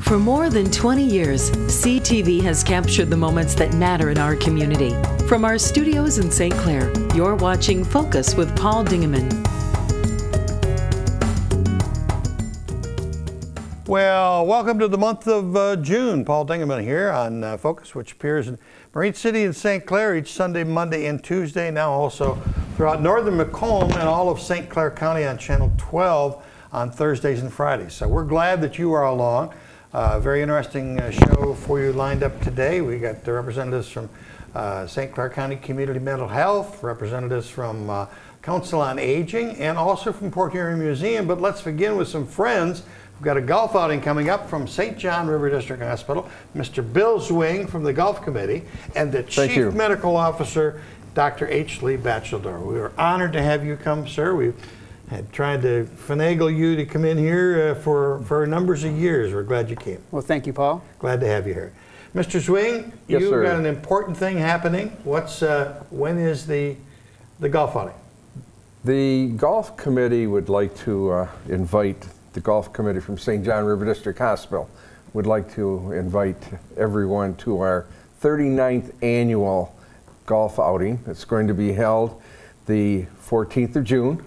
For more than 20 years, CTV has captured the moments that matter in our community. From our studios in St. Clair, you're watching Focus with Paul Dingeman. Well, welcome to the month of June. Paul Dingeman here on Focus, which appears in Marine City and St. Clair each Sunday, Monday, and Tuesday. Now also throughout northern Macomb and all of St. Clair County on Channel 12 on Thursdays and Fridays. So we're glad that you are along. Very interesting show for you lined up today. We got the representatives from St. Clair County Community Mental Health, representatives from Council on Aging, and also from Port Huron Museum. But let's begin with some friends. We've got a golf outing coming up from St. John River District Hospital, Mr. Bill Zweng from the Golf Committee, and the Chief Medical Officer, Dr. H. Lee Bacheldor. We are honored to have you come, sir. We've had tried to finagle you to come in here for numbers of years. We're glad you came. Well, thank you, Paul. Glad to have you here. Mr. Zweng, yes, you've sir. got an important thing happening. When is the golf outing? The Golf Committee would like to invite the Golf Committee from St. John River District Hospital would like to invite everyone to our 39th annual golf outing. It's going to be held the 14th of June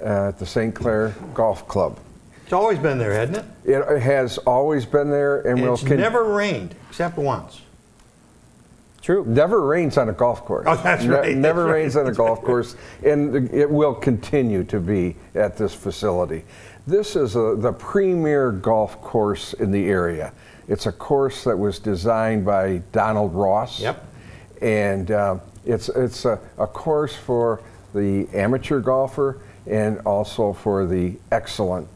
at the St. Clair Golf Club. It's always been there, hasn't it? It has always been there, and it's never rained except once. True. Never rains on a golf course. Oh, that's right. Never rains on a golf course, and it will continue to be at this facility. This is the premier golf course in the area. It's a course that was designed by Donald Ross. Yep. And it's a course for the amateur golfer and also for the excellent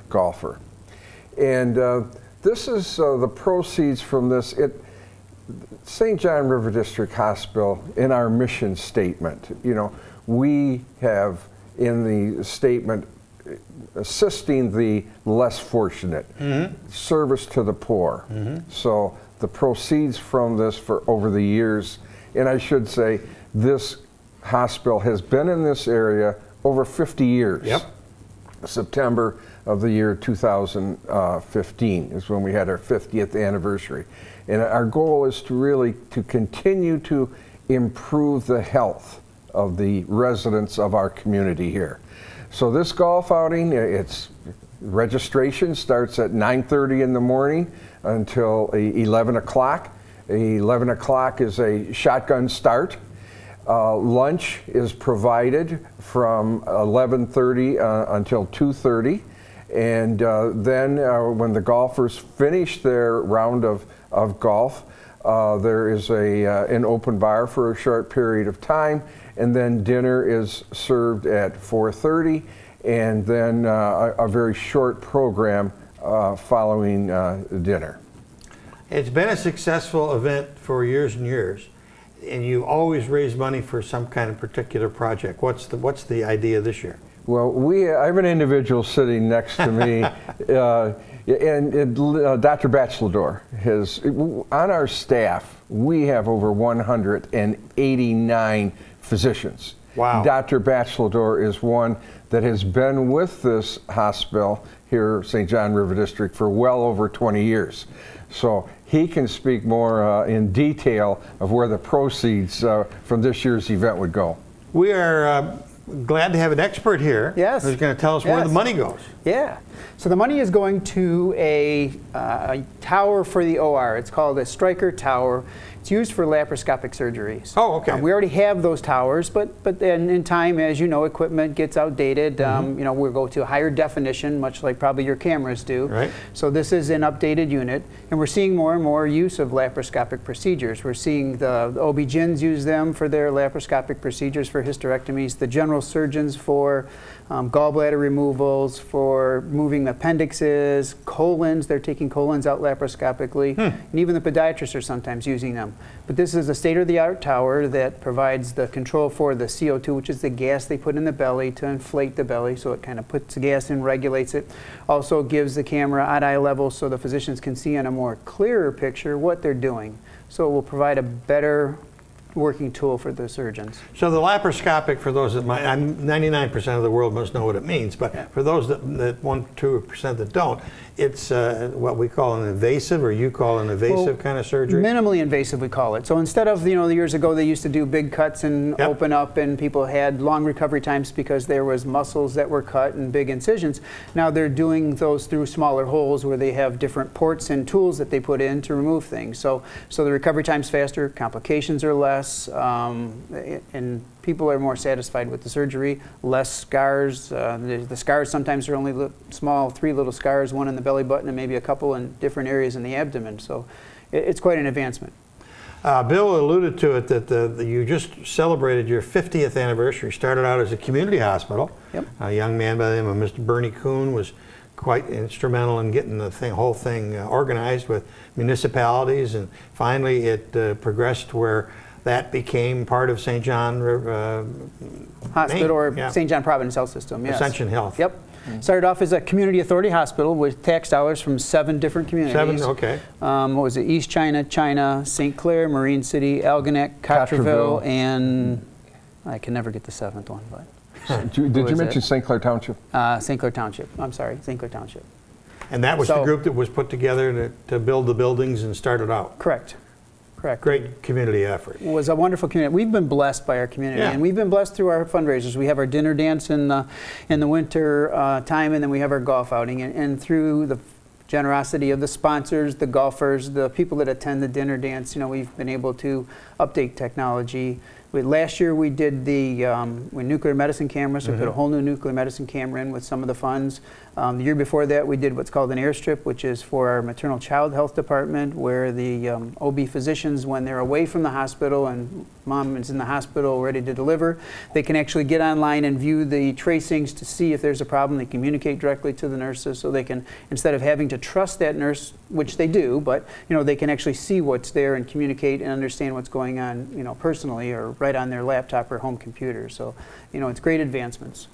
golfer. And this is the proceeds from this. St. John River District Hospital, in our mission statement, we have in the statement assisting the less fortunate, service to the poor. So the proceeds from this for over the years, and I should say this hospital has been in this area over 50 years. Yep. September of the year 2015 is when we had our 50th anniversary. And our goal is to continue to improve the health of the residents of our community here. So this golf outing, registration starts at 9:30 in the morning until 11 o'clock. 11 o'clock is a shotgun start. Lunch is provided from 11:30 until 2:30. And then when the golfers finish their round of golf, there is an open bar for a short period of time, and then dinner is served at 4:30, and then a very short program following dinner. It's been a successful event for years and years, and you always raise money for some kind of particular project. What's the idea this year? Well, I have an individual sitting next to me, and Dr. Bacheldor on our staff, we have over 189 physicians. Wow. Dr. Bacheldor is one that has been with this hospital here, St. John River District, for well over 20 years. So he can speak more in detail of where the proceeds from this year's event would go. We are glad to have an expert here. Yes. Who's going to tell us where the money goes. Yeah. So the money is going to a tower for the OR. It's called a Stryker Tower. It's used for laparoscopic surgeries. Oh, okay. We already have those towers, but then in time, as you know, equipment gets outdated. We'll go to higher definition, much like probably your cameras do. Right. So this is an updated unit, and we're seeing more and more use of laparoscopic procedures. We're seeing the OB-GYNs use them for their laparoscopic procedures for hysterectomies, the general surgeons for gallbladder removals, for moving appendixes, colons. They're taking colons out laparoscopically, and even the podiatrists are sometimes using them. But this is a state-of-the-art tower that provides the control for the CO2, which is the gas they put in the belly to inflate the belly, so it kind of puts the gas in, regulates it. Also gives the camera at eye level so the physicians can see on a more clearer picture what they're doing. So it will provide a better working tool for the surgeons. So the laparoscopic, for those that might, 99% of the world must know what it means, but for those that 1-2% that don't, it's what we call an invasive, or you call an invasive kind of surgery? Minimally invasive, we call it. So instead of, years ago they used to do big cuts and open up, and people had long recovery times because there was muscles that were cut and big incisions. Now they're doing those through smaller holes where they have different ports and tools that they put in to remove things. So the recovery time's faster, complications are less, and people are more satisfied with the surgery, less scars. The scars sometimes are only small, 3 little scars, one in the belly button and maybe a couple in different areas in the abdomen. So it's quite an advancement. Bill alluded to it that you just celebrated your 50th anniversary. Started out as a community hospital. Yep. A young man by the name of Mr. Bernie Kuhn was quite instrumental in getting the whole thing organized with municipalities, and finally it progressed where that became part of St. John Hospital, or St. John Providence Health System, yes. Ascension Health. Yep. Started off as a community authority hospital with tax dollars from 7 different communities. 7, okay. What was it? East China, St. Clair, Marine City, Algonac, Cotterville, and I can never get the 7th one, but. Did you mention St. Clair Township? St. Clair Township. I'm sorry, St. Clair Township. And that was the group that was put together to build the buildings and start it out. Correct. Correct. Great community effort. It was a wonderful community. We've been blessed by our community, and we've been blessed through our fundraisers. We have our dinner dance in the winter time, and then we have our golf outing. And through the generosity of the sponsors, the golfers, the people that attend the dinner dance, we've been able to update technology. Last year we did the nuclear medicine cameras. We put a whole new nuclear medicine camera in with some of the funds. The year before that we did what's called an airstrip, which is for our maternal child health department, where the OB physicians, when they're away from the hospital and mom is in the hospital ready to deliver, they can actually get online and view the tracings to see if there's a problem. They communicate directly to the nurses, so they can, instead of having to trust that nurse, which they do, but they can actually see what's there and communicate and understand what's going on, personally, or right on their laptop or home computer. So, it's great advancements.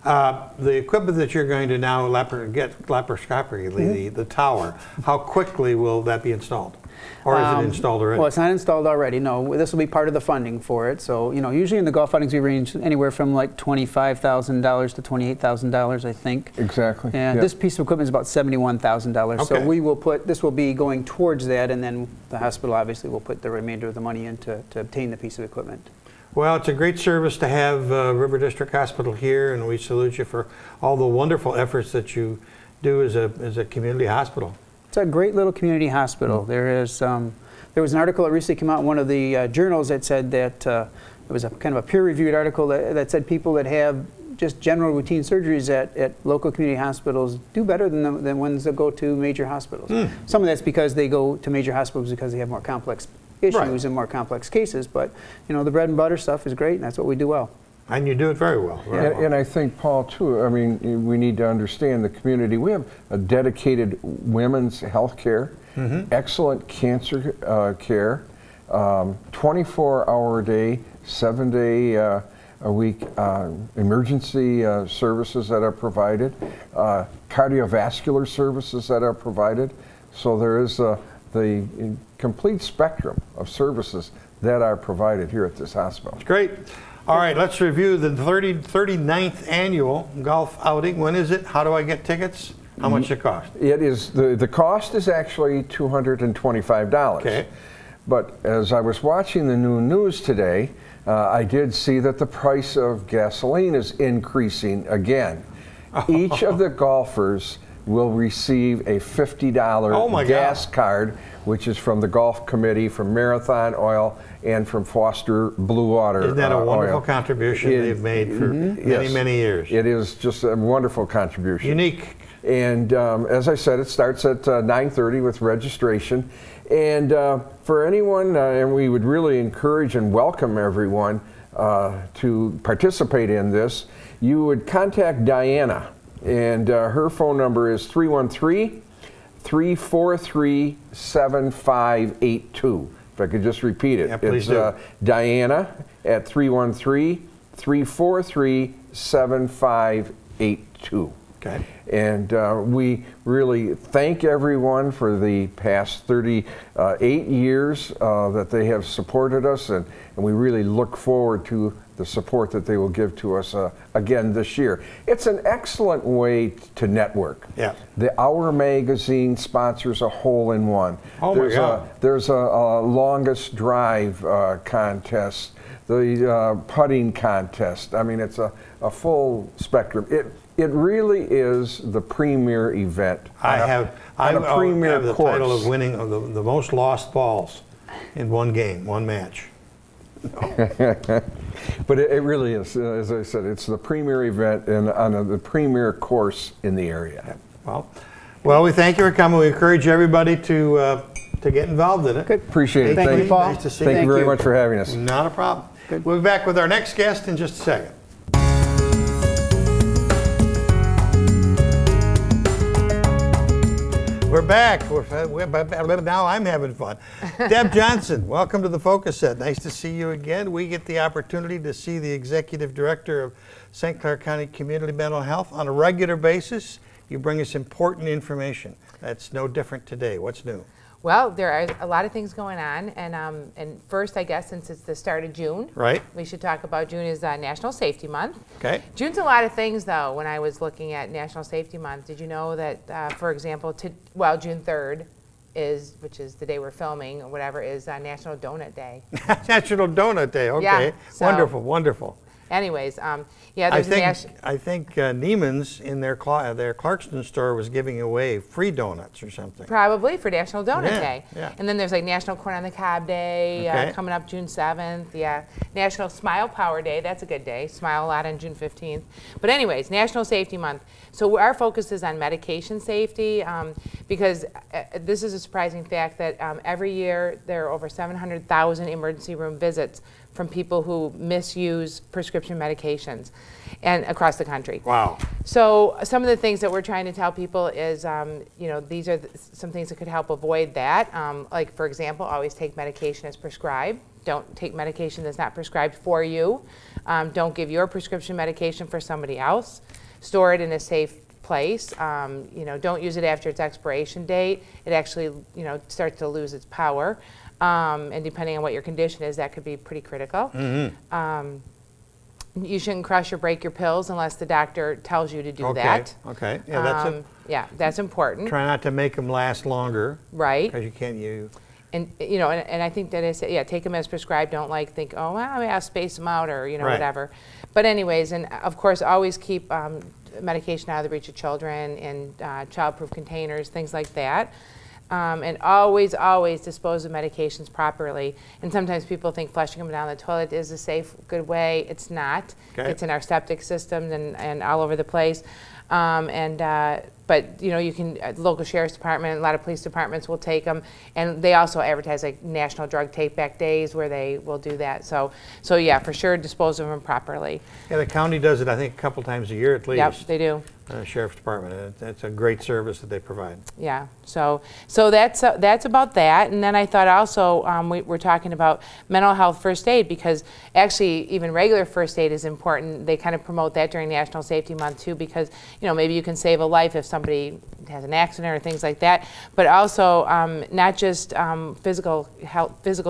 The equipment that you're going to now get laparoscopically, the tower, how quickly will that be installed? Or is it installed already? Well, it's not installed already, no. This will be part of the funding for it. So, usually in the golf outings we range anywhere from like $25,000 to $28,000, I think. Exactly. And this piece of equipment is about $71,000. Okay. So we will this will be going towards that, and then the hospital obviously will put the remainder of the money in to obtain the piece of equipment. Well, it's a great service to have River District Hospital here, and we salute you for all the wonderful efforts that you do as a community hospital. It's a great little community hospital. There was an article that recently came out in one of the journals that said that it was a kind of a peer-reviewed article that said people that have just general routine surgeries at local community hospitals do better than ones that go to major hospitals. Some of that's because they go to major hospitals because they have more complex issues and more complex cases, but the bread and butter stuff is great, and that's what we do well. And you do it very well. And I think, Paul, too, we need to understand the community. We have a dedicated women's health care, excellent cancer care, 24-hour-a-day, 7-day a week emergency services that are provided, cardiovascular services that are provided. So there is the complete spectrum of services that are provided here at this hospital. Great. All right, let's review the 39th annual golf outing. When is it? How do I get tickets? How much does it cost? It is the cost is actually $225. Okay. But as I was watching the new news today, I did see that the price of gasoline is increasing again. Each of the golfers will receive a $50 gas card, which is from the golf committee, from Marathon Oil, and from Foster Blue Water. Isn't that a wonderful contribution they've made for many years? It is just a wonderful contribution. Unique. And as I said, it starts at 9:30 with registration. And for anyone, and we would really encourage and welcome everyone to participate in this, you would contact Diana. And her phone number is 313-343-7582. If I could just repeat it. It's Diana at 313-343-7582. Okay. And we really thank everyone for the past 38 years that they have supported us, and we really look forward to the support that they will give to us again this year. It's an excellent way to network. Yeah. The Hour magazine sponsors a hole-in-one. Oh my God. There's a longest drive contest, the putting contest. I mean, it's a full spectrum. It really is the premier event. I have the course. title of winning the most lost balls in one game, one match. No. But it really is, as I said, it's the premier event and on the premier course in the area. Well, we thank you for coming. We encourage everybody to get involved in it. Good. Appreciate it. Thank you, Paul. Nice to see Thank you very much for having us. Not a problem. Good. We'll be back with our next guest in just a second. We're back. Now I'm having fun. Deb Johnson, welcome to the Focus Set. Nice to see you again. We get the opportunity to see the Executive Director of St. Clair County Community Mental Health on a regular basis. You bring us important information. That's no different today. What's new? Well, there are a lot of things going on, and first, I guess, since it's the start of June, right? We should talk about June is National Safety Month. Okay. June's a lot of things, though. When I was looking at National Safety Month, did you know that, for example, June 3rd which is the day we're filming or whatever, is National Donut Day. National Donut Day. Okay. Yeah, so, wonderful, wonderful. Anyways, yeah, there's I think Neiman's in their Clarkston store was giving away free donuts or something. Probably for National Donut Day. Yeah. And then there's like National Corn on the Cob Day coming up June 7th. Yeah. National Smile Power Day. That's a good day. Smile a lot on June 15th. But anyways, National Safety Month. So our focus is on medication safety because this is a surprising fact that every year there are over 700,000 emergency room visits from people who misuse prescription medications and across the country. Wow. So some of the things that we're trying to tell people is, these are some things that could help avoid that. Like, for example, always take medication as prescribed. Don't take medication that's not prescribed for you. Don't give your prescription medication for somebody else. Store it in a safe place. Don't use it after its expiration date. It actually, starts to lose its power. And depending on what your condition is, that could be pretty critical. Mm-hmm. You shouldn't crush or break your pills unless the doctor tells you to do that. Okay. Yeah, that's important. Try not to make them last longer. Right. Because you can't use. And and I think that is, take them as prescribed. Don't think, oh, well, I'll space them out or right. whatever. But anyways, and of course, always keep medication out of the reach of children in child-proof containers, things like that. And always, always dispose of medications properly. And sometimes people think flushing them down the toilet is a safe, good way. It's not. Okay. It's in our septic systems and all over the place. But you can, local sheriff's department, a lot of police departments will take them, and they also advertise like National Drug Take-Back Days where they will do that. So yeah, for sure, dispose of them properly. Yeah, the county does it, I think, a couple times a year at least. Yep, they do. Sheriff's Department. That's a great service that they provide. Yeah, so that's about that. And then I thought also we're talking about mental health first aid, because actually even regular first aid is important. They kind of promote that during National Safety Month too, because maybe you can save a life if somebody has an accident or things like that, but also not just physical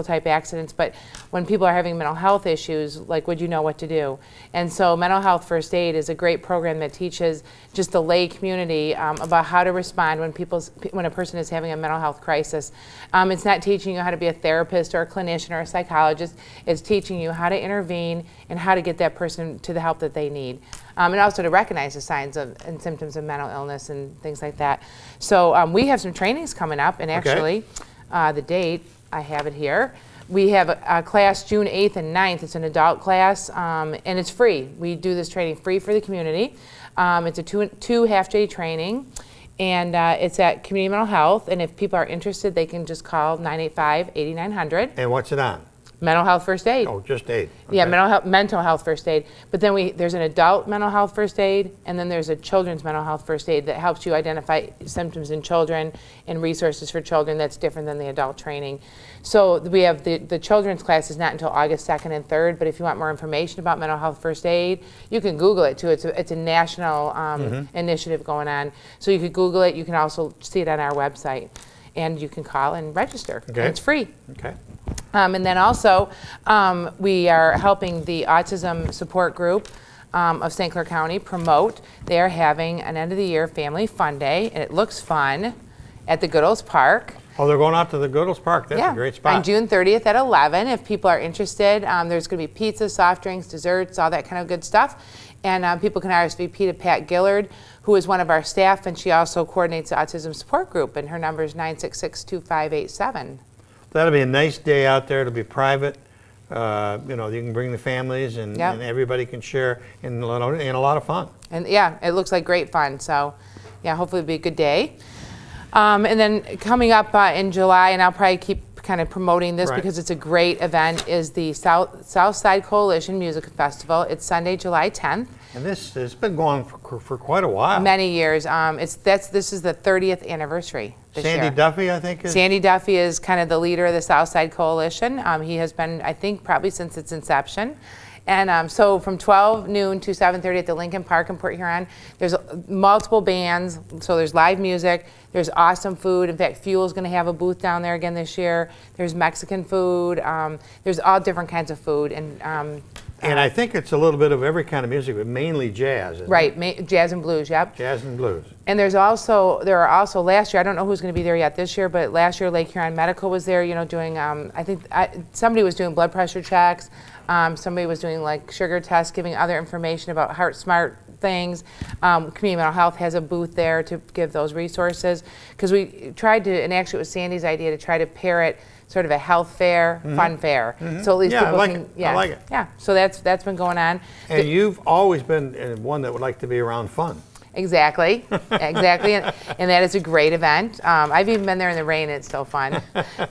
type accidents, but when people are having mental health issues, like, would you know what to do? And so mental health first aid is a great program that teaches just the lay community about how to respond when a person is having a mental health crisis. It's not teaching you how to be a therapist or a clinician or a psychologist. It's teaching you how to intervene and how to get that person to the help that they need. And also to recognize the signs and symptoms of mental illness and things like that. So we have some trainings coming up, and actually the date, I have it here. We have a class June 8th and 9th. It's an adult class, and it's free. We do this training free for the community. It's a two half-day training, and it's at Community Mental Health. And if people are interested, they can just call 985-8900. And what's it on? Mental health first aid. Oh, just aid. Okay. Yeah, mental health first aid. But then there's an adult mental health first aid, and then there's a children's mental health first aid that helps you identify symptoms in children and resources for children. That's different than the adult training. So we have the children's class is not until August 2nd and 3rd, but if you want more information about mental health first aid, you can Google it too. It's a national initiative going on. So you could Google it. You can also see it on our website. And you can call and register. Okay. And it's free. Okay. And then also, we are helping the Autism Support Group of St. Clair County promote. They are having an end of the year family fun day, and it looks fun at the Goodles Park. Oh, they're going out to the Goodles Park. That's a great spot. On June 30th at 11, if people are interested. There's going to be pizza, soft drinks, desserts, all that kind of good stuff. And people can RSVP to Pat Gillard, who is one of our staff, and she also coordinates the Autism Support Group, and her number is 966-2587. That'll be a nice day out there. It'll be private. You know, you can bring the families, and everybody can share in a lot of fun. And yeah, it looks like great fun. So, yeah, hopefully it'll be a good day. And then coming up in July, and I'll probably keep kind of promoting this because it's a great event, is the Southside Coalition Music Festival. It's Sunday, July 10th. And it's been going for quite a while. Many years. This is the 30th anniversary this year. Sandy Duffy, I think, is? Sandy Duffy is kind of the leader of the Southside Coalition. He has been, I think, probably since its inception. And so from 12 noon to 7:30 at the Lincoln Park in Port Huron, there's multiple bands, so there's live music, there's awesome food. In fact, Fuel's going to have a booth down there again this year. There's Mexican food. There's all different kinds of food. And I think it's a little bit of every kind of music, but mainly jazz, isn't it? Jazz and blues, yep. Jazz and blues. And there are also last year, I don't know who's going to be there yet this year, but last year Lake Huron Medical was there, you know, doing, I think somebody was doing blood pressure checks. Somebody was doing like sugar tests, giving other information about Heart Smart things. Community Mental Health has a booth there to give those resources. Because we tried to, and actually it was Sandy's idea to try to pair it sort of a health fair, fun fair. So at least people can, I like it. Yeah, so that's been going on. And you've always been one that would like to be around fun. Exactly, exactly, and that is a great event. I've even been there in the rain; it's still fun.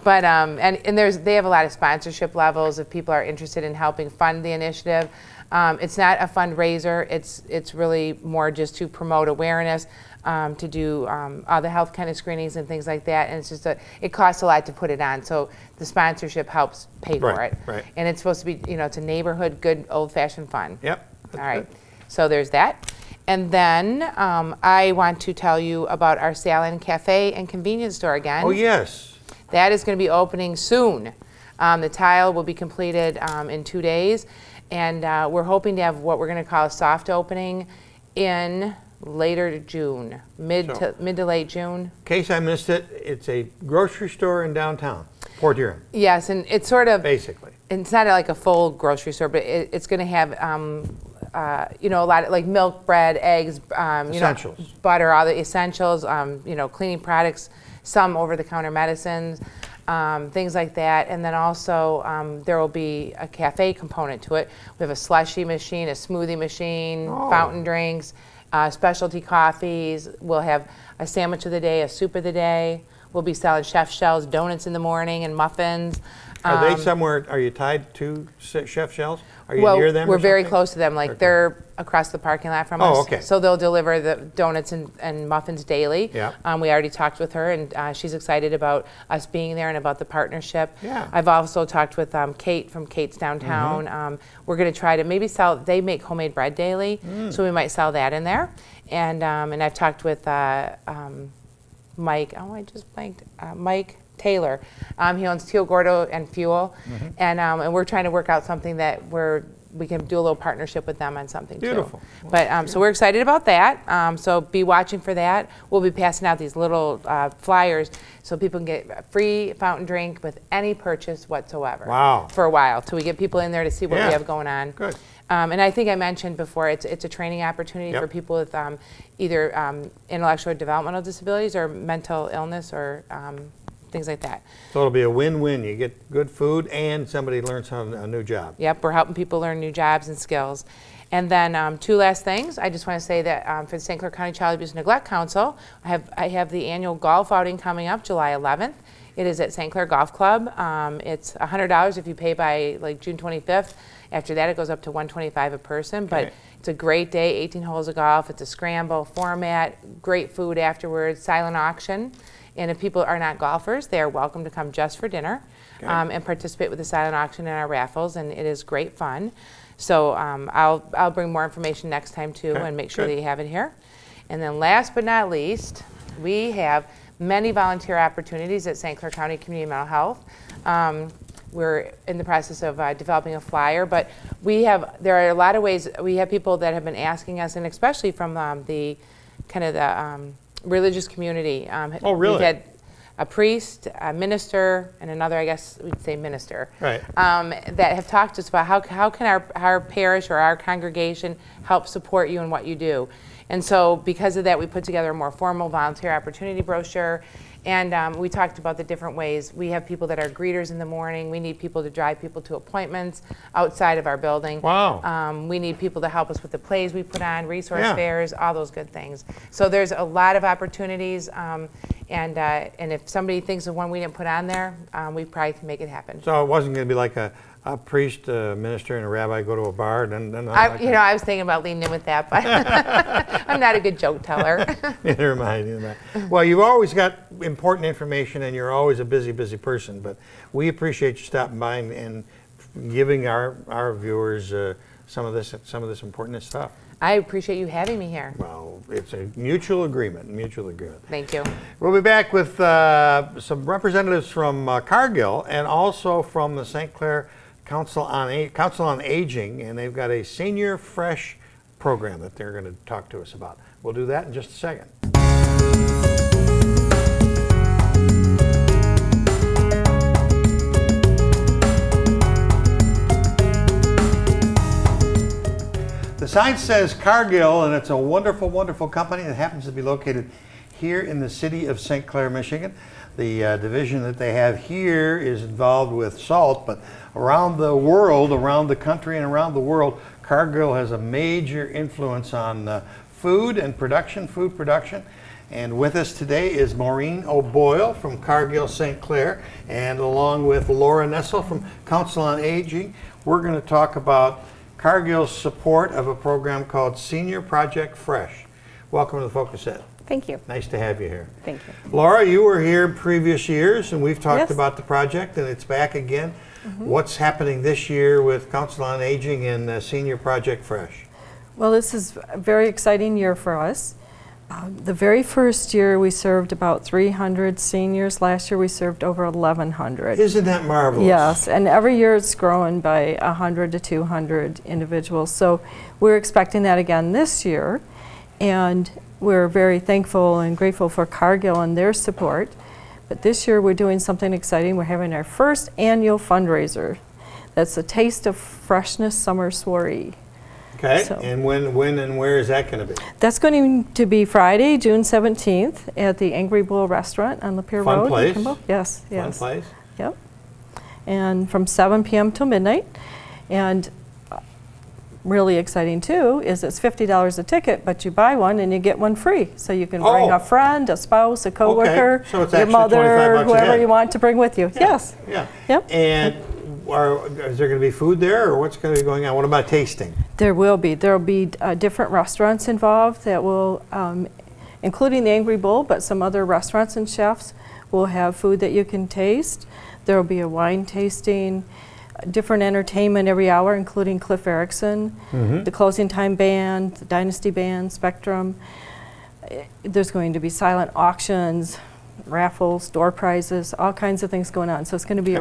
But they have a lot of sponsorship levels if people are interested in helping fund the initiative. It's not a fundraiser; it's really more just to promote awareness, to do all the health kind of screenings and things like that. And it's just it costs a lot to put it on, so the sponsorship helps pay for it. Right. And it's supposed to be, you know, it's a neighborhood, good old-fashioned fun. Yep. All right. So there's that. And then I want to tell you about our Salon Cafe and Convenience Store again. Oh, yes. That is going to be opening soon. The tile will be completed in 2 days. And we're hoping to have what we're going to call a soft opening in later June, mid to late June. In case I missed it, it's a grocery store in downtown Port Huron. Yes, and it's sort of... Basically. It's not like a full grocery store, but it's going to have... you know, a lot of like milk, bread, eggs, essentials. You know, butter, all the essentials, you know, cleaning products, some over-the-counter medicines, things like that. And then also there will be a cafe component to it. We have a slushy machine, a smoothie machine, fountain drinks, specialty coffees. We'll have a sandwich of the day, a soup of the day. We'll be selling chef shells, donuts in the morning, and muffins. Are they somewhere, are you tied to chef shells? Are you well, near them? We're very close to them. Like they're across the parking lot from us. Oh, okay. So they'll deliver the donuts and muffins daily. Yeah. We already talked with her, and she's excited about us being there and about the partnership. Yeah. I've also talked with Kate from Kate's Downtown. We're going to try to maybe sell. They make homemade bread daily, so we might sell that in there. And I've talked with Mike. Oh, I just blanked. Mike Taylor. He owns Tio Gordo and Fuel, and we're trying to work out something that we can do a little partnership with them on something Beautiful. too. But so we're excited about that. So be watching for that. We'll be passing out these little flyers so people can get a free fountain drink with any purchase whatsoever. Wow. For a while, till we get people in there to see what we have going on. Good. And I think I mentioned before, it's a training opportunity for people with either intellectual or developmental disabilities or mental illness or things like that. So it'll be a win-win. You get good food and somebody learns a new job. Yep, we're helping people learn new jobs and skills. And then two last things. I just want to say that for the St. Clair County Child Abuse and Neglect Council, I have the annual golf outing coming up July 11th. It is at St. Clair Golf Club. It's $100 if you pay by like June 25th. After that, it goes up to $125 a person. Okay. But it's a great day, 18 holes of golf. It's a scramble format, great food afterwards, silent auction. And if people are not golfers, they are welcome to come just for dinner and participate with the silent auction and our raffles, and it is great fun. So I'll bring more information next time too and make sure that you have it here. And then last but not least, we have many volunteer opportunities at St. Clair County Community Mental Health. We're in the process of developing a flyer, but there are a lot of ways. We have people that have been asking us, and especially from the religious community. Oh, really? We've had a priest, a minister, and another, I guess we'd say minister, right. That have talked to us about how can our parish or our congregation help support you in what you do. And so because of that, we put together a more formal volunteer opportunity brochure. And we talked about the different ways. We have people that are greeters in the morning. We need people to drive people to appointments outside of our building. Wow. We need people to help us with the plays we put on, resource fairs, all those good things. So there's a lot of opportunities. And if somebody thinks of one we didn't put on there, we probably can make it happen. So it wasn't going to be like a priest, a minister, and a rabbi go to a bar? I was thinking about leaning in with that, but I'm not a good joke teller. Neither am I. Well, you've always got important information, and you're always a busy person. But we appreciate you stopping by and giving our viewers some of this important stuff. I appreciate you having me here. Well, it's a mutual agreement. Thank you. We'll be back with some representatives from Cargill and also from the St. Clair Council on Aging, and they've got a Senior Fresh program that they're going to talk to us about. We'll do that in just a second. The sign says Cargill, and it's a wonderful, wonderful company that happens to be located here in the city of St. Clair, Michigan. The division that they have here is involved with salt, but around the world, around the country and around the world, Cargill has a major influence on food production. And with us today is Maureen O'Boyle from Cargill St. Clair, and along with Laura Nessel from Council on Aging, we're going to talk about Cargill's support of a program called Senior Project Fresh. Welcome to the Focus Ed. Thank you. Nice to have you here. Thank you. Laura, you were here in previous years, and we've talked about the project, and it's back again. What's happening this year with Council on Aging and Senior Project Fresh? Well, this is a very exciting year for us. The very first year we served about 300 seniors. Last year we served over 1,100. Isn't that marvelous? Yes, and every year it's growing by 100 to 200 individuals. So we're expecting that again this year, and we're very thankful and grateful for Cargill and their support. But this year we're doing something exciting. We're having our first annual fundraiser. That's the Taste of Freshness Summer Soiree. Okay, So, and when and where is that going to be? That's going to be Friday, June 17th at the Angry Bull Restaurant on Lapeer Road. Fun place. In Kimball. Yes, yes. Fun place. Yep. And from 7 p.m. till midnight. And really exciting too is it's $50 a ticket, but you buy one and you get one free. So you can bring a friend, a spouse, a coworker, so it's your actually mother, 25 bucks a whoever head. you want to bring with you. Yeah. Yes. Yeah. Yep. And is there going to be food there, or what's going to be going on? What about tasting? There will be. There will be different restaurants involved that will, including the Angry Bull, but some other restaurants and chefs will have food that you can taste. There will be a wine tasting, different entertainment every hour, including Cliff Erickson, the Closing Time Band, the Dynasty Band, Spectrum. There's going to be silent auctions, raffles, door prizes, all kinds of things going on. So it's going to be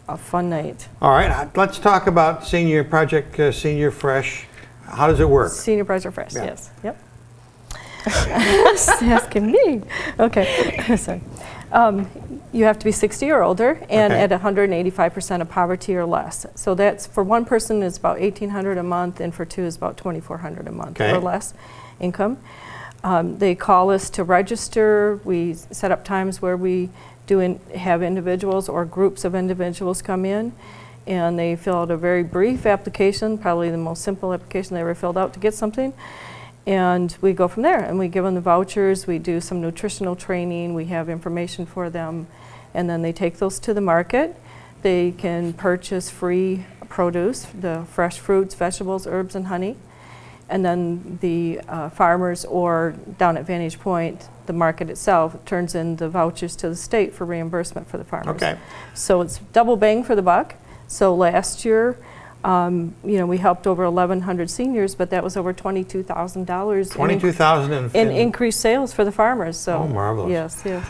a fun night. All right, let's talk about Senior Project Senior Fresh. How does it work? Senior Project Fresh, yes. Yep. Asking me. Okay. Sorry. You have to be 60 or older and at 185% of poverty or less. So that's for one person is about $1,800 a month, and for two is about $2,400 a month or less income. They call us to register. We set up times where we have individuals or groups of individuals come in, and they fill out a very brief application, probably the most simple application they ever filled out to get something. And we go from there, and we give them the vouchers, we do some nutritional training, we have information for them, and then they take those to the market. They can purchase free produce, the fresh fruits, vegetables, herbs, and honey. And then the farmers, or down at Vantage Point, the market itself turns in the vouchers to the state for reimbursement for the farmers. Okay. So it's double bang for the buck. So last year, you know, we helped over 1,100 seniors, but that was over $22,000. $22,000 in increased sales for the farmers. So oh, marvelous. Yes, yes.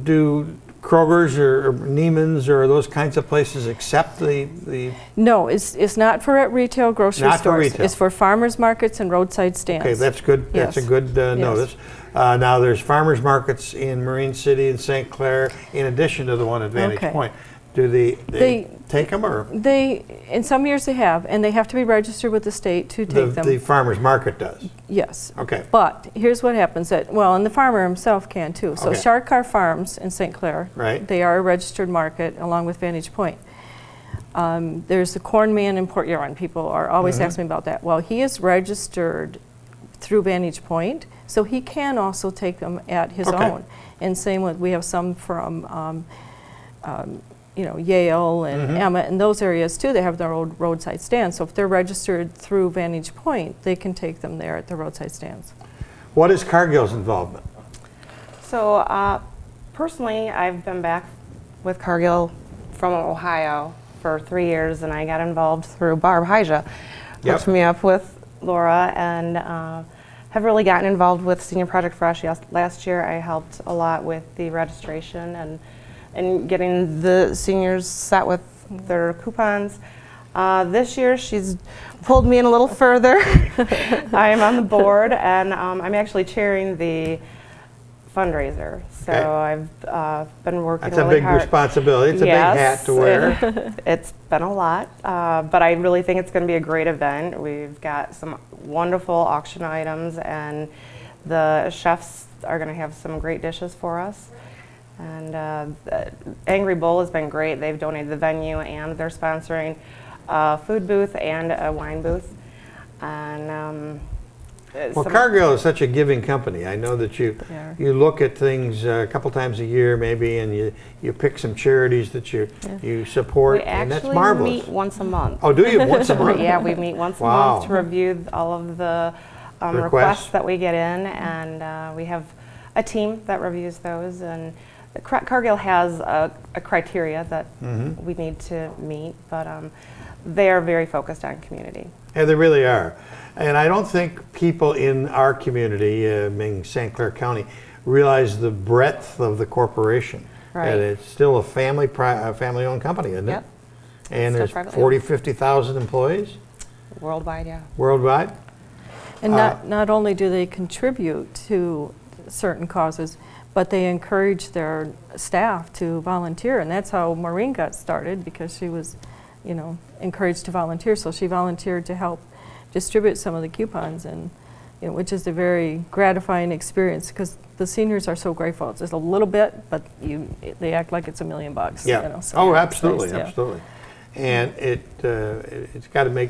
Do Kroger's or Neiman's or those kinds of places accept the No, it's not for at retail grocery Not for stores. retail. It's for farmers markets and roadside stands. Okay, that's good. Yes. That's a good notice. Now there's farmers markets in Marine City and St. Clair in addition to the one at Vantage Okay. Point. Do they take them, or They, in some years they have, and they have to be registered with the state to take them. the farmers market does? Yes. Okay. But here's what happens, and the farmer himself can too. So Okay. Sharkar Farms in St. Clair, Right. they are a registered market along with Vantage Point. There's the corn man in Port Huron. People are always asking me about that. Well, he is registered through Vantage Point, so he can also take them at his Okay. own. And same with, we have some from you know, Yale and Emmett and those areas too. They have their own roadside stands. So if they're registered through Vantage Point, they can take them there at the roadside stands. What is Cargill's involvement? So personally, I've been back with Cargill from Ohio for 3 years, and I got involved through Barb Hyja, hooked me up with Laura, and have really gotten involved with Senior Project Fresh. Last year I helped a lot with the registration and getting the seniors set with their coupons. This year she's pulled me in a little further. I am on the board, and I'm actually chairing the fundraiser. So I've been working really hard. That's a big responsibility. It's a big hat to wear. It's been a lot, but I really think it's going to be a great event. We've got some wonderful auction items, and the chefs are going to have some great dishes for us. And Angry Bull has been great. They've donated the venue, and they're sponsoring a food booth and a wine booth. And well, Cargill is such a giving company. I know that you look at things a couple times a year maybe, and you pick some charities that you support, and that's marvelous. We actually meet once a month. Oh, do you? Once a month? Yeah, we meet once a month to review all of the requests that we get in, and we have a team that reviews those. And Cargill has a criteria that we need to meet, but they are very focused on community. Yeah, they really are. And I don't think people in our community, in St. Clair County, realize the breadth of the corporation. Right. And it's still a family-owned company, isn't it? And there's 40, 50,000 employees? Worldwide, yeah. Worldwide? And not only do they contribute to certain causes, but they encourage their staff to volunteer. And that's how Maureen got started, because she was, you know, encouraged to volunteer. So she volunteered to help distribute some of the coupons, and you know, which is a very gratifying experience, because the seniors are so grateful. It's just a little bit, but they act like it's $1 million. Yeah. You know, so oh, yeah, absolutely, nice, absolutely. And it's got to make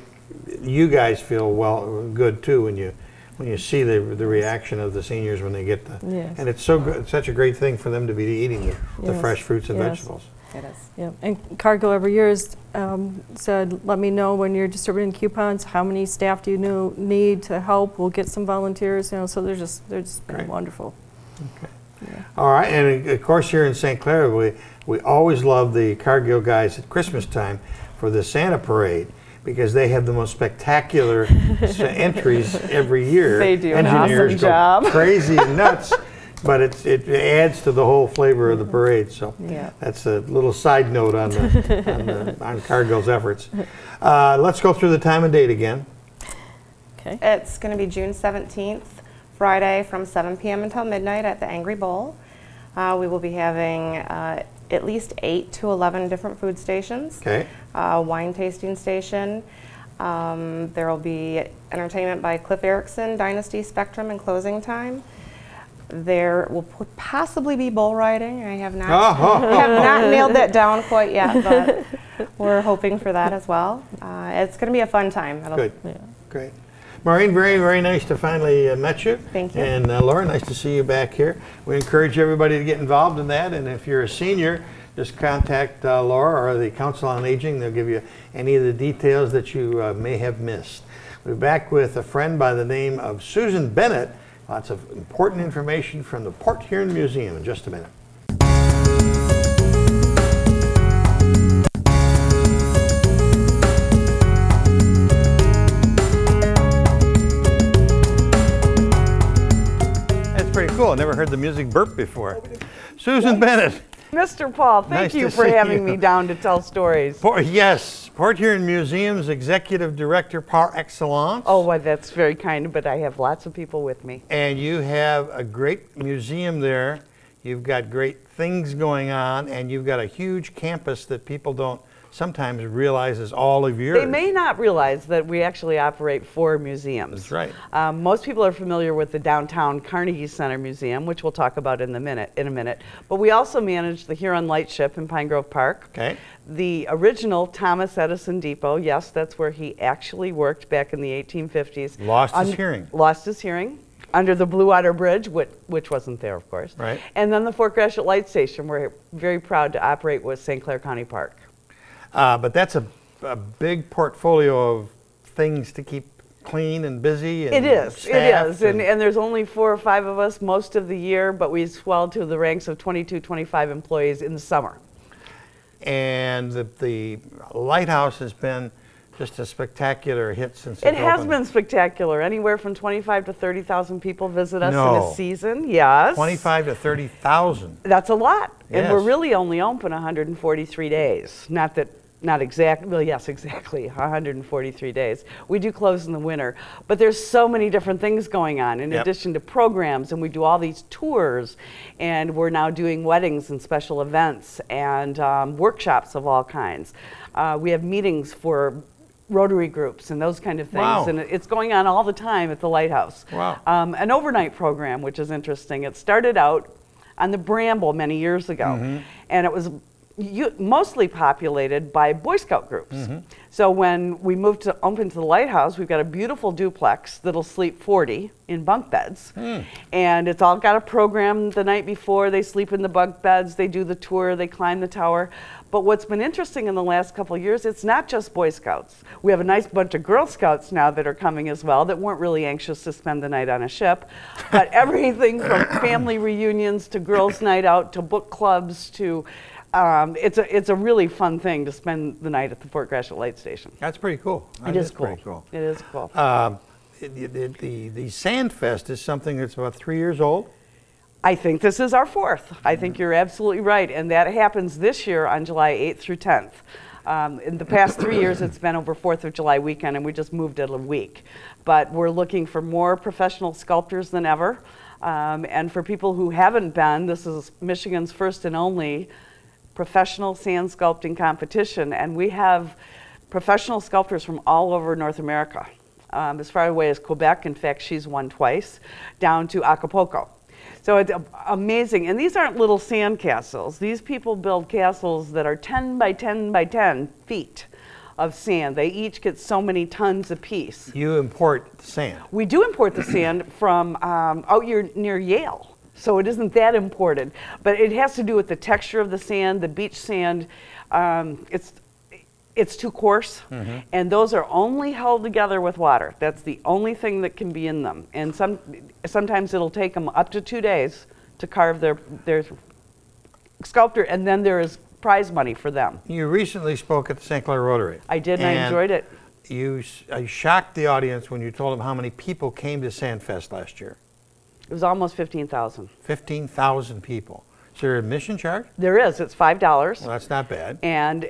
you guys feel good too when you see the reaction of the seniors when they get the. Yes. And it's so good, it's such a great thing for them to be eating the fresh fruits and vegetables. It is. Yeah, and Cargill every year has said, let me know when you're distributing coupons, how many staff do you need to help, we'll get some volunteers, you know, so they're just been wonderful. Okay. Yeah. All right, and of course here in St. Clair, we always love the Cargill guys at Christmas time for the Santa Parade, because they have the most spectacular entries every year. They do Engineers an awesome job. go crazy and nuts. But it adds to the whole flavor of the parade. So that's a little side note on Cargill's efforts. Let's go through the time and date again. Okay. It's going to be June 17th, Friday, from 7 p.m. until midnight at the Angry Bull. We will be having at least 8 to 11 different food stations. Okay. Wine tasting station. There will be entertainment by Cliff Erickson, Dynasty, Spectrum, and closing time. There will possibly be bull riding. I have not, have not nailed that down quite yet, but we're hoping for that as well. It's going to be a fun time. Good. Yeah. Great. Maureen, very, very nice to finally met you. Thank you. And Laura, nice to see you back here. We encourage everybody to get involved in that. And if you're a senior, just contact Laura or the Council on Aging. They'll give you any of the details that you may have missed. We're back with a friend by the name of Susan Bennett. Lots of important information from the Port Huron Museum in just a minute. That's pretty cool. I never heard the music burp before. Susan Bennett. Mr. Paul, thank you for having me down to tell stories. Yes, Port Huron Museum's Executive Director par excellence. Oh, well, that's very kind, but I have lots of people with me. And you have a great museum there. You've got great things going on, and you've got a huge campus that people don't sometimes realize is all of yours. They may not realize that we actually operate 4 museums. That's right. Most people are familiar with the downtown Carnegie Center Museum, which we'll talk about in a minute. But we also manage the Huron Lightship in Pine Grove Park. Okay. The original Thomas Edison Depot, yes, that's where he actually worked back in the 1850s. Lost his hearing. Lost his hearing. Under the Blue Water Bridge, which wasn't there, of course. Right. And then the Fort Gratiot Light Station, we're very proud to operate with St. Clair County Park. But that's a big portfolio of things to keep clean and busy. And it is. And there's only 4 or 5 of us most of the year, but we swell to the ranks of 22, 25 employees in the summer. And the lighthouse has been just a spectacular hit since it has been spectacular. Anywhere from 25 to 30,000 people visit us in a season. Yes. 25 to 30,000. That's a lot. Yes. And we're really only open 143 days. Not exactly, well, yes, exactly, 143 days. We do close in the winter, but there's so many different things going on in addition to programs, and we do all these tours, and we're now doing weddings and special events and workshops of all kinds. We have meetings for Rotary groups and those kind of things. Wow. And it's going on all the time at the Lighthouse. Wow. An overnight program, which is interesting. It started out on the Bramble many years ago, and it was mostly populated by Boy Scout groups. So when we moved to open to the Lighthouse, we've got a beautiful duplex that'll sleep 40 in bunk beds. And it's all got a program the night before. They sleep in the bunk beds, they do the tour, they climb the tower. But what's been interesting in the last couple of years, it's not just Boy Scouts. We have a nice bunch of Girl Scouts now that are coming as well that weren't really anxious to spend the night on a ship. But everything from family reunions to girls' night out to book clubs to it's a really fun thing to spend the night at the Fort Gratiot Light Station. That's pretty cool. It is cool. Pretty cool. It is cool. The Sand Fest is something that's about 3 years old. I think this is our 4th. I think you're absolutely right, and that happens this year on July 8th through 10th. In the past 3 years, it's been over 4th of July weekend, and we just moved it a week. But we're looking for more professional sculptors than ever, and for people who haven't been, this is Michigan's first and only professional sand sculpting competition, and we have professional sculptors from all over North America, as far away as Quebec. In fact, she's won twice, down to Acapulco. So it's amazing, and these aren't little sand castles. These people build castles that are 10 by 10 by 10 feet of sand. They each get so many tons apiece. You import sand. We do import the sand from out here near Yale. So it isn't that imported, but it has to do with the texture of the sand, the beach sand. It's too coarse, and those are only held together with water. That's the only thing that can be in them. And sometimes it'll take them up to 2 days to carve their sculpture, and then there is prize money for them. You recently spoke at the St. Clair Rotary. I did, and I enjoyed it. You shocked the audience when you told them how many people came to Sandfest last year. It was almost 15,000. 15,000 people. Is there an admission charge? There is. It's $5. Well, that's not bad. And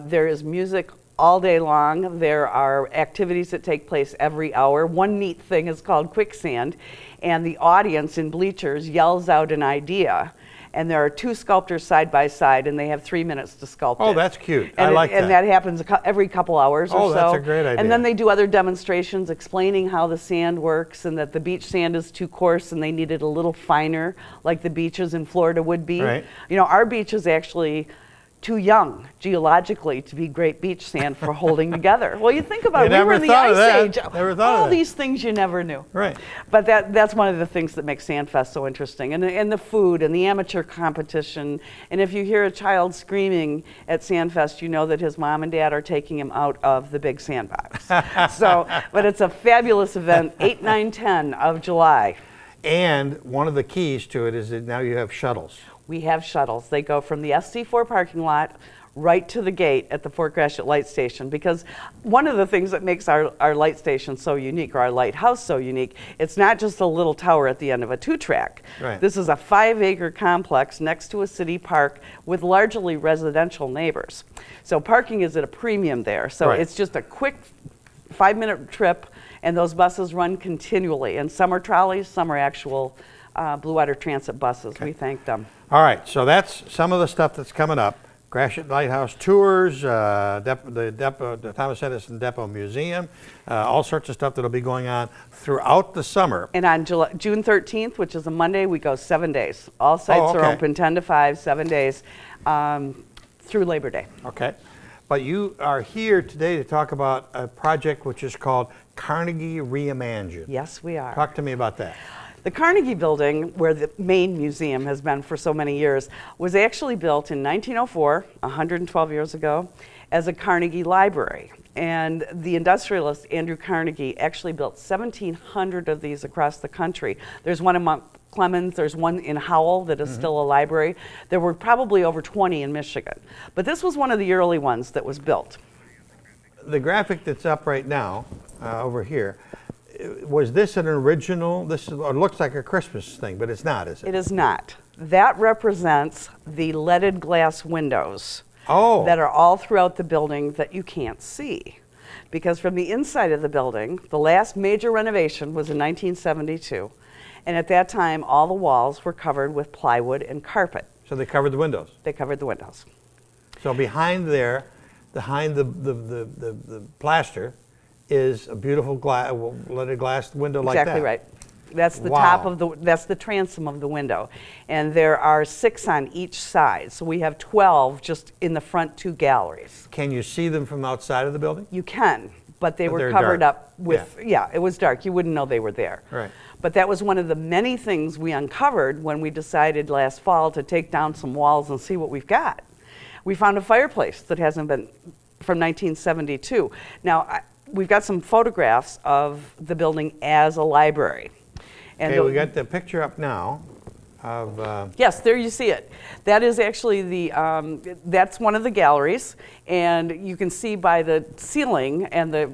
there is music all day long. There are activities that take place every hour. One neat thing is called quicksand, and the audience in bleachers yells out an idea, and there are two sculptors side by side, and they have 3 minutes to sculpt Oh, it. that's cute. And I like that. And that happens every couple hours or so. Oh, that's a great idea. And then they do other demonstrations explaining how the sand works and that the beach sand is too coarse and they need it a little finer, like the beaches in Florida would be. Right. You know, our beach is actually too young geologically to be great beach sand for holding together. Well, you think about it, we were in the Ice Age. Never thought all of that. these things you never knew. Right. But that's one of the things that makes Sandfest so interesting. And the food and the amateur competition. And if you hear a child screaming at Sandfest, you know that his mom and dad are taking him out of the big sandbox. But it's a fabulous event, 8, 9, 10 of July. And one of the keys to it is that now you have shuttles. We have shuttles. They go from the SC4 parking lot right to the gate at the Fort Gratiot Light Station, because one of the things that makes our light station so unique, or our lighthouse so unique, it's not just a little tower at the end of a 2-track. Right. This is a 5-acre complex next to a city park with largely residential neighbors. So parking is at a premium there. So Right. it's just a quick 5-minute trip, and those buses run continually. And some are trolleys, some are actual Blue Water Transit buses. We thank them. All right, so that's some of the stuff that's coming up. Gratiot Lighthouse tours, the Thomas Edison Depot Museum, all sorts of stuff that'll be going on throughout the summer. And on June 13th, which is a Monday, we go 7 days. All sites are open 10 to 5, 7 days through Labor Day. Okay, but you are here today to talk about a project which is called Carnegie Reimagined. Yes, we are. Talk to me about that. The Carnegie Building, where the main museum has been for so many years, was actually built in 1904, 112 years ago, as a Carnegie library. And the industrialist Andrew Carnegie actually built 1,700 of these across the country. There's one in Mount Clemens, there's one in Howell that is still a library. There were probably over 20 in Michigan. But this was one of the early ones that was built. The graphic that's up right now, over here, was this an original? This it looks like a Christmas thing, but it's not, is it? It is not. That represents the leaded glass windows that are all throughout the building that you can't see. Because from the inside of the building, the last major renovation was in 1972. And at that time, all the walls were covered with plywood and carpet. So they covered the windows? They covered the windows. So behind there, behind the plaster, is a beautiful leaded glass window like that. Exactly right. That's the top of that's the transom of the window. And there are 6 on each side. So we have 12 just in the front 2 galleries. Can you see them from outside of the building? You can, but they were they're covered dark. up with, yeah, it was dark. You wouldn't know they were there. Right. But that was one of the many things we uncovered when we decided last fall to take down some walls and see what we've got. We found a fireplace that hasn't been from 1972. Now, we've got some photographs of the building as a library. And okay, we got the picture up now of... yes, there you see it. That is actually that's one of the galleries, and you can see by the ceiling and the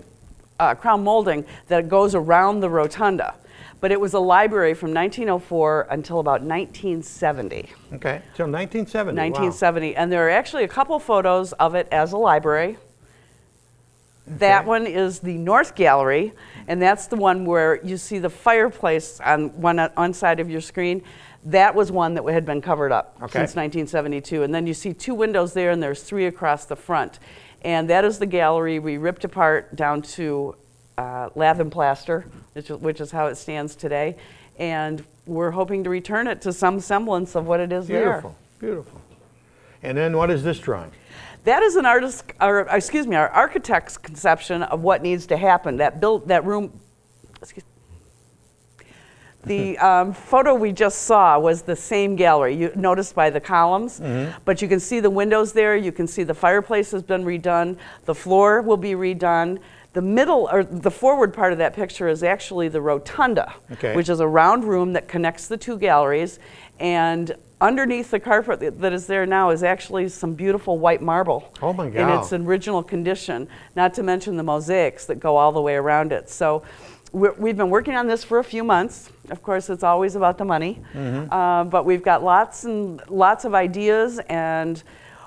crown molding that it goes around the rotunda. But it was a library from 1904 until about 1970. Okay, till 1970. 1970, and there are actually a couple photos of it as a library. That one is the North Gallery, and that's the one where you see the fireplace on one side of your screen. That was one that had been covered up since 1972. And then you see 2 windows there, and there's 3 across the front. And that is the gallery we ripped apart down to lath and plaster, which is how it stands today. And we're hoping to return it to some semblance of what it is there. Beautiful, beautiful. And then what is this drawing? That is an our architect's conception of what needs to happen. That room. The photo we just saw was the same gallery. You noticed by the columns, but you can see the windows there. You can see the fireplace has been redone. The floor will be redone. The middle, or the forward part of that picture is actually the rotunda, which is a round room that connects the 2 galleries. And underneath the carpet that is there now is actually some beautiful white marble. Oh my God. In its original condition, not to mention the mosaics that go all the way around it. So we've been working on this for a few months. Of course, it's always about the money. But we've got lots and lots of ideas, and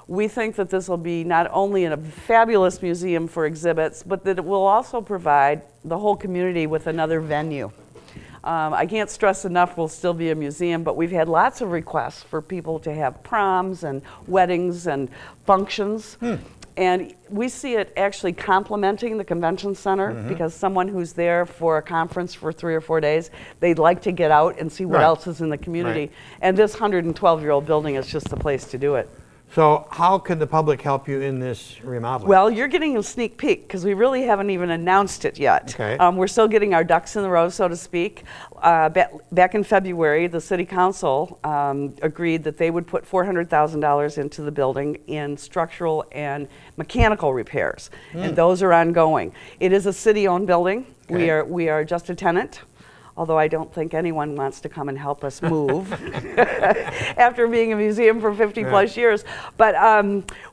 we think that this will be not only a fabulous museum for exhibits, but that it will also provide the whole community with another venue. I can't stress enough, we'll still be a museum, but we've had lots of requests for people to have proms and weddings and functions. And we see it actually complementing the convention center, because someone who's there for a conference for 3 or 4 days, they'd like to get out and see what else is in the community. And this 112-year-old building is just the place to do it. So how can the public help you in this remodeling? Well, you're getting a sneak peek because we really haven't even announced it yet. Okay. We're still getting our ducks in the row, so to speak. Back in February, the City Council agreed that they would put $400,000 into the building in structural and mechanical repairs, and those are ongoing. It is a city-owned building. Okay. We are just a tenant. Although I don't think anyone wants to come and help us move after being a museum for 50 plus years. But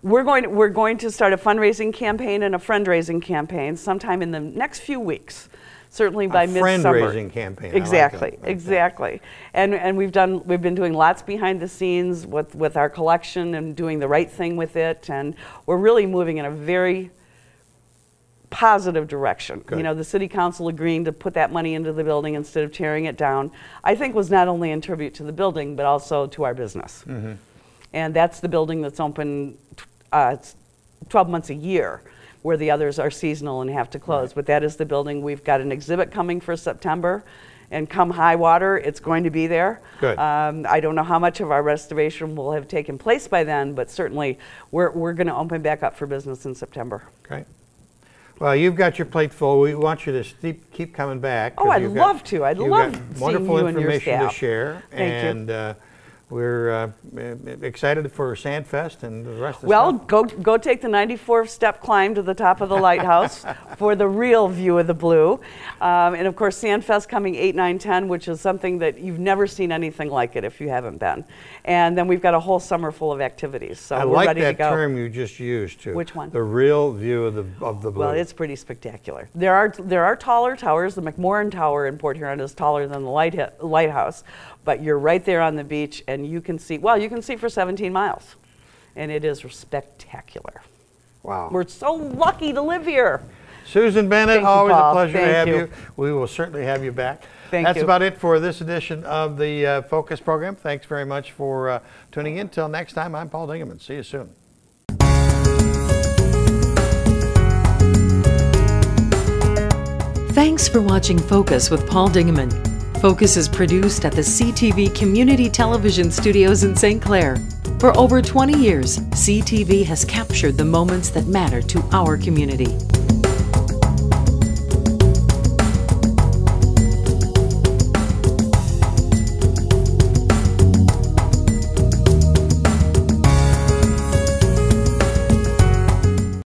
we're going to start a fundraising campaign and a friend-raising campaign sometime in the next few weeks. Certainly by midsummer. Friend-raising campaign. Exactly, I like exactly. And we've been doing lots behind the scenes with our collection and doing the right thing with it, and we're really moving in a very positive direction. Good. You know, the City Council agreeing to put that money into the building instead of tearing it down, I think was not only in tribute to the building, but also to our business. And that's the building that's open 12 months a year, where the others are seasonal and have to close. But that is the building. We've got an exhibit coming for September, and come high water, it's going to be there. Good. I don't know how much of our restoration will have taken place by then, but certainly we're going to open back up for business in September. Okay. Well, you've got your plate full. We want you to keep coming back. Oh, I'd love to. I'd love seeing seeing wonderful you and your information to staff. share. Thank you. And we're excited for Sandfest and the rest of the Well, stuff. go take the 94-step climb to the top of the lighthouse for the real view of the blue. And of course, Sandfest coming 8, 9, 10, which is something that you've never seen anything like it if you haven't been. And then we've got a whole summer full of activities. So we're ready to go. I like that term you just used too. Which one? The real view of the blue. Well, it's pretty spectacular. There are taller towers. The McMorran Tower in Port Huron is taller than the lighthouse, but you're right there on the beach, and you can see. Well, you can see for 17 miles, and it is spectacular. Wow. We're so lucky to live here. Susan Bennett, Thank you, always Paul. a pleasure to Thank have you. you. We will certainly have you back. Thank That's you. about it for this edition of the Focus program. Thanks very much for tuning in. Till next time, I'm Paul Dingeman. See you soon. Thanks for watching Focus with Paul Dingeman. Focus is produced at the CTV Community Television Studios in St. Clair. For over 20 years, CTV has captured the moments that matter to our community.